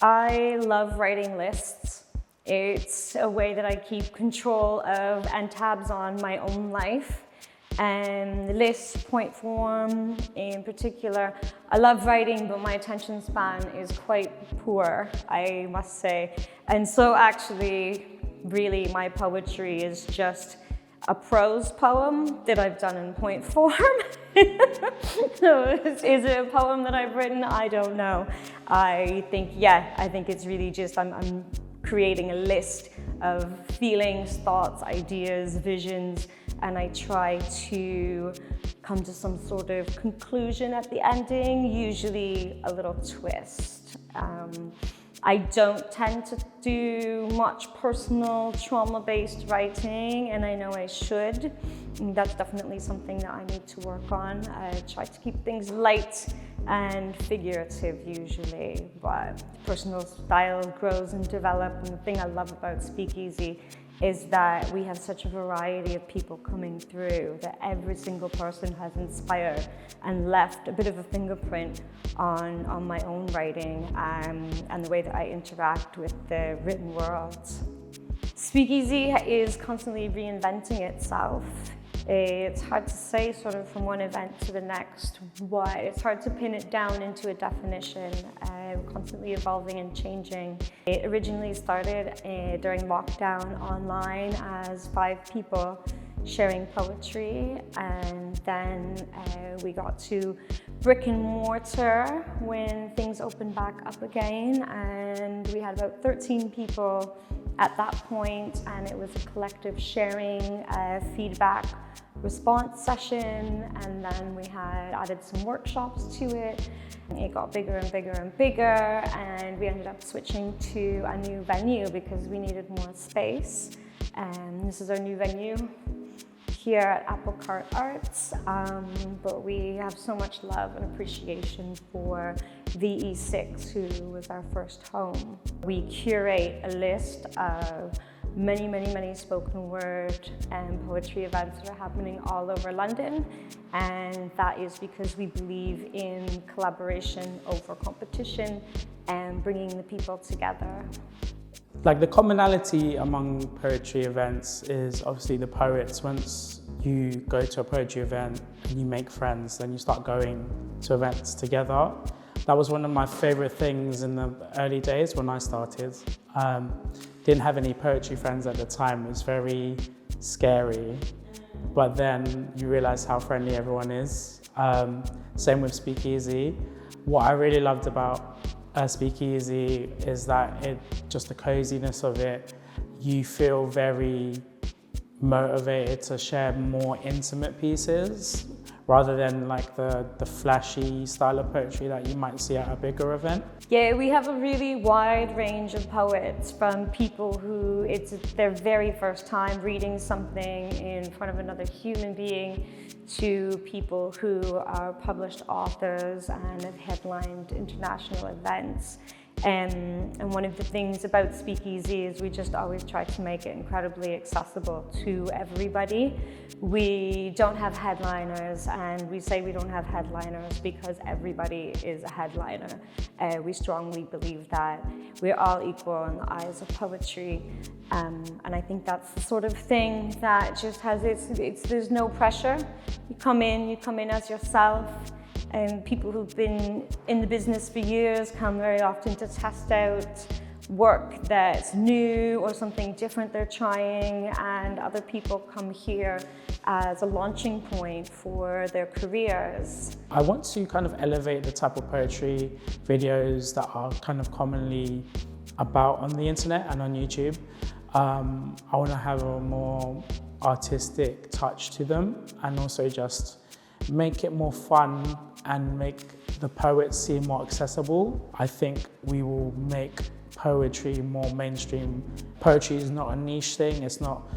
I love writing lists. It's a way that I keep control of and tabs on my own life. And lists, point form in particular. I love writing, but my attention span is quite poor, I must say. And so actually, really, my poetry is just a prose poem that I've done in point form. So is it a poem that I've written? I don't know. I think it's really just I'm creating a list of feelings, thoughts, ideas, visions, and I try to come to some sort of conclusion at the ending, usually a little twist. I don't tend to do much personal trauma-based writing, and I know I should. And that's definitely something that I need to work on. I try to keep things light and figurative usually, but personal style grows and develops. And the thing I love about Speakeasy is that we have such a variety of people coming through, that every single person has inspired and left a bit of a fingerprint on my own writing and the way that I interact with the written world. Speakeasy is constantly reinventing itself. It's hard to say sort of from one event to the next what. It's hard to pin it down into a definition. Constantly evolving and changing. It originally started during lockdown online as 5 people sharing poetry, and then we got to brick and mortar when things opened back up again, and we had about 13 people at that point, and it was a collective sharing, feedback, response session, and then we had added some workshops to it. It got bigger and bigger and bigger, and we ended up switching to a new venue because we needed more space. And this is our new venue here at Apple Cart Arts, but we have so much love and appreciation for VE6, who was our first home. We curate a list of many spoken word and poetry events that are happening all over London, and that is because we believe in collaboration over competition and bringing the people together. Like the commonality among poetry events is obviously the poets. Once you go to a poetry event and you make friends, then you start going to events together. That was one of my favorite things in the early days when I started. Didn't have any poetry friends at the time. It was very scary, but then you realize how friendly everyone is. Same with Speakeasy. What I really loved about Speakeasy is that just the coziness of it, you feel very motivated to share more intimate pieces rather than like the flashy style of poetry that you might see at a bigger event. Yeah, we have a really wide range of poets, from people who it's their very first time reading something in front of another human being, to people who are published authors and have headlined international events. And one of the things about Speakeasy is we just always try to make it incredibly accessible to everybody. We don't have headliners, and we say we don't have headliners because everybody is a headliner. We strongly believe that we're all equal in the eyes of poetry, and I think that's the sort of thing that just has there's no pressure. You come in as yourself. And people who've been in the business for years come very often to test out work that's new or something different they're trying, and other people come here as a launching point for their careers. I want to kind of elevate the type of poetry videos that are kind of commonly about on the internet and on YouTube. I want to have a more artistic touch to them, and also just make it more fun and make the poets seem more accessible. I think we will make poetry more mainstream. Poetry is not a niche thing. It's not,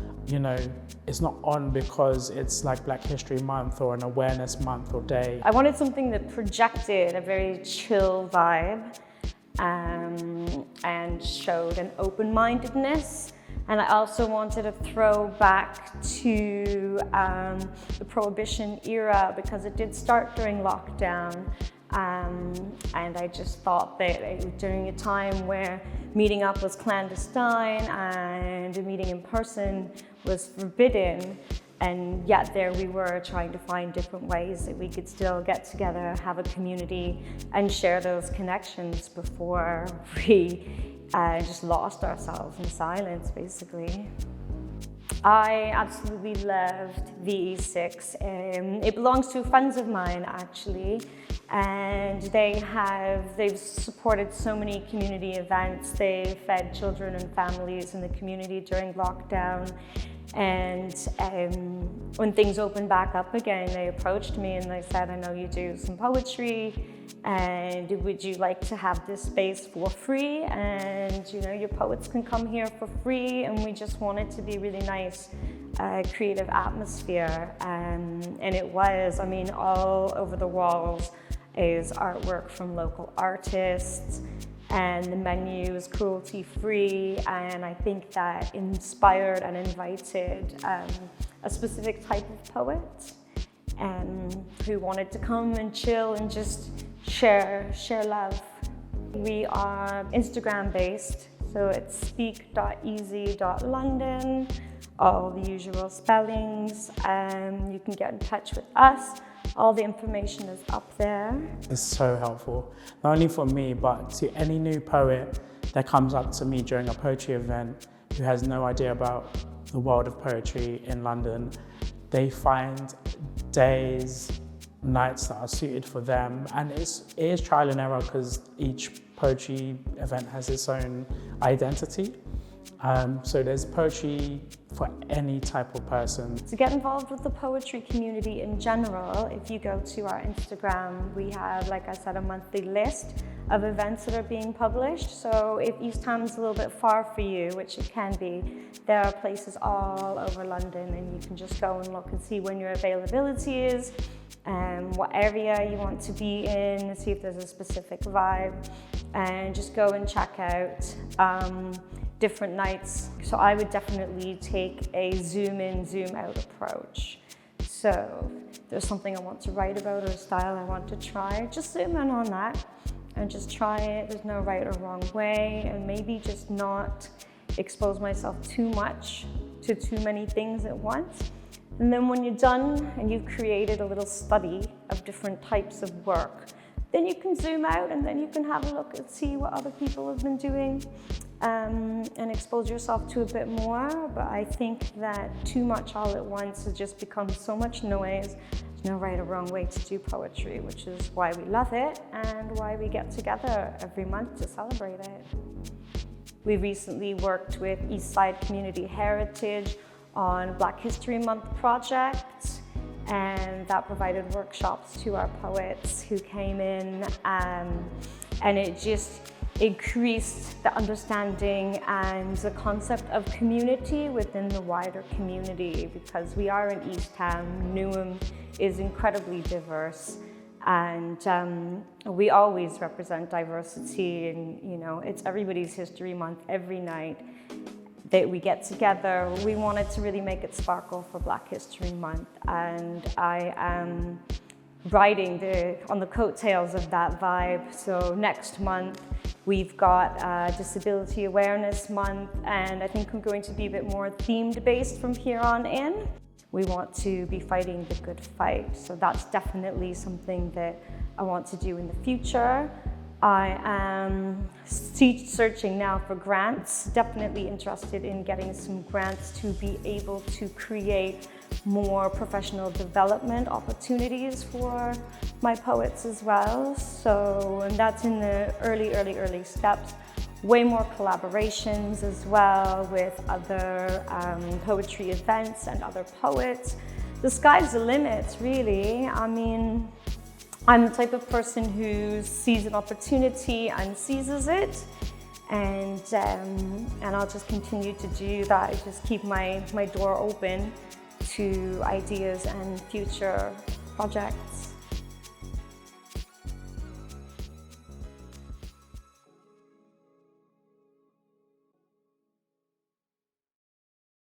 it's not on because it's like Black History Month or an awareness month or day. I wanted something that projected a very chill vibe and showed an open-mindedness. And I also wanted to throw back to the Prohibition era, because it did start during lockdown. And I just thought that during a time where meeting up was clandestine and meeting in person was forbidden, and yet there we were trying to find different ways that we could still get together, have a community, and share those connections before we just lost ourselves in silence, basically. I absolutely loved VE6. It belongs to friends of mine, actually, and they've supported so many community events. They fed children and families in the community during lockdown. And when things opened back up again, they approached me and they said, I know you do some poetry, and would you like to have this space for free? And your poets can come here for free. And we just want it to be really nice, creative atmosphere. And it was, all over the walls is artwork from local artists, and the menu is cruelty-free, and I think that inspired and invited a specific type of poet who wanted to come and chill and just share love. We are Instagram-based, so it's speak.easy.london, all the usual spellings. You can get in touch with us. All the information is up there. It's so helpful, not only for me, but to any new poet that comes up to me during a poetry event who has no idea about the world of poetry in London. They find days, nights that are suited for them, and it is trial and error because each poetry event has its own identity. So there's poetry for any type of person. To get involved with the poetry community in general, if you go to our Instagram, we have, like I said, a monthly list of events that are being published. So if East Ham's a little bit far for you, which it can be, there are places all over London, and you can just go and look and see when your availability is, what area you want to be in, see if there's a specific vibe, and just go and check out different nights. So I would definitely take a zoom in, zoom out approach. So if there's something I want to write about or a style I want to try, just zoom in on that and just try it. There's no right or wrong way, and maybe just not expose myself too much to too many things at once. And then when you're done and you've created a little study of different types of work, then you can zoom out and then you can have a look and see what other people have been doing, and expose yourself to a bit more. But I think that too much all at once has just become so much noise. There's no right or wrong way to do poetry, which is why we love it and why we get together every month to celebrate it. We recently worked with Eastside Community Heritage on Black History Month project, and that provided workshops to our poets who came in, and it just increased the understanding and the concept of community within the wider community, because we are in East Ham. Newham is incredibly diverse, and we always represent diversity, and it's everybody's History Month every night that we get together. We wanted to really make it sparkle for Black History Month, and I am riding on the coattails of that vibe. So next month we've got Disability Awareness Month, and I think I'm going to be a bit more themed based from here on in. We want to be fighting the good fight, so that's definitely something that I want to do in the future. I am searching now for grants, definitely interested in getting some grants to be able to create more professional development opportunities for my poets as well. So, and that's in the early steps. Way more collaborations as well with other poetry events and other poets. The sky's the limit, really. I'm the type of person who sees an opportunity and seizes it, and I'll just continue to do that. I just keep my door open to ideas and future projects.